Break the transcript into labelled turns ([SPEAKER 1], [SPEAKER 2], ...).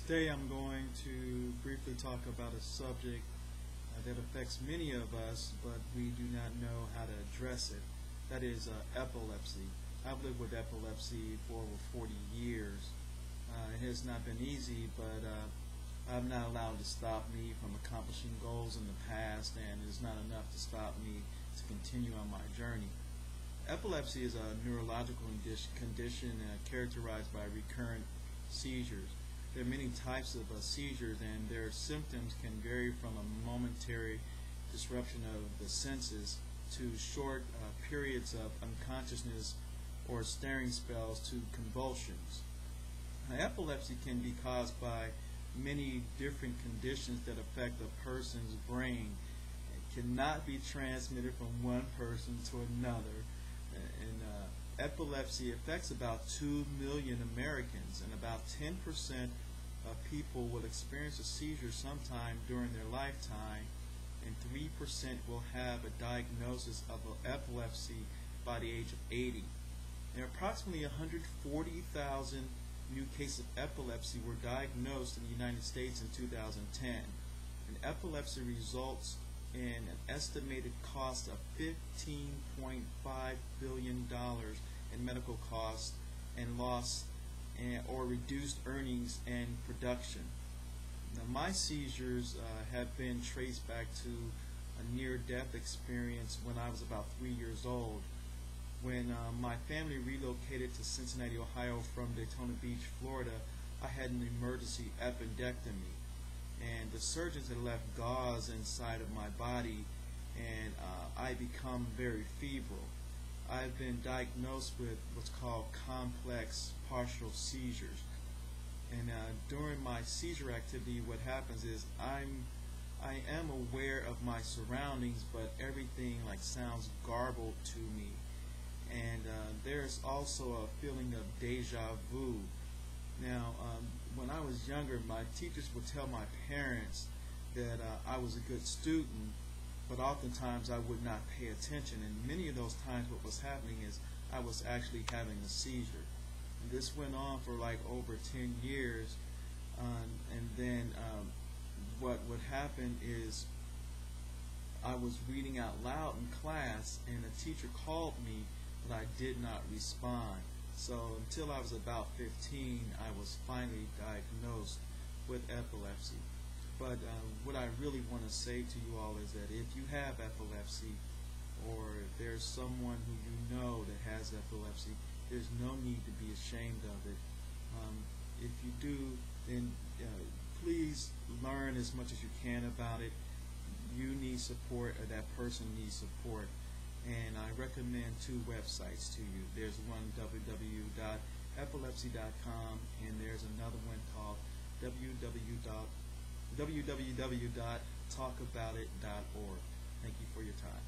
[SPEAKER 1] Today I'm going to briefly talk about a subject that affects many of us, but we do not know how to address it. That is epilepsy. I've lived with epilepsy for over 40 years. It has not been easy, but I'm not allowed to stop me from accomplishing goals in the past, and it is not enough to stop me to continue on my journey. Epilepsy is a neurological condition characterized by recurrent seizures. There are many types of seizures, and their symptoms can vary from a momentary disruption of the senses to short periods of unconsciousness or staring spells to convulsions. Now, epilepsy can be caused by many different conditions that affect a person's brain. It cannot be transmitted from one person to another. And epilepsy affects about 2 million Americans, and about 10% of people will experience a seizure sometime during their lifetime, and 3% will have a diagnosis of epilepsy by the age of 80. There are approximately 140,000 new cases of epilepsy were diagnosed in the United States in 2010. And epilepsy results in an estimated cost of $15.5 billion in medical costs and loss or reduced earnings and production. Now, my seizures have been traced back to a near-death experience when I was about 3 years old. When my family relocated to Cincinnati, Ohio from Daytona Beach, Florida, I had an emergency appendectomy, and the surgeons had left gauze inside of my body, and I become very febrile. I've been diagnosed with what's called complex partial seizures, and during my seizure activity, what happens is I am aware of my surroundings, but everything sounds garbled to me, and there's also a feeling of deja vu. Now, when I was younger, my teachers would tell my parents that I was a good student, but oftentimes I would not pay attention, and many of those times what was happening is I was actually having a seizure. And this went on for over 10 years, and then what would happen is I was reading out loud in class, and a teacher called me, but I did not respond. So until I was about 15, I was finally diagnosed with epilepsy. But what I really want to say to you all is that if you have epilepsy, or if there's someone who you know that has epilepsy, there's no need to be ashamed of it. If you do, then please learn as much as you can about it. You need support, or that person needs support. And I recommend 2 websites to you. There's one, www.epilepsy.com, and there's another one called www.talkaboutit.org. Thank you for your time.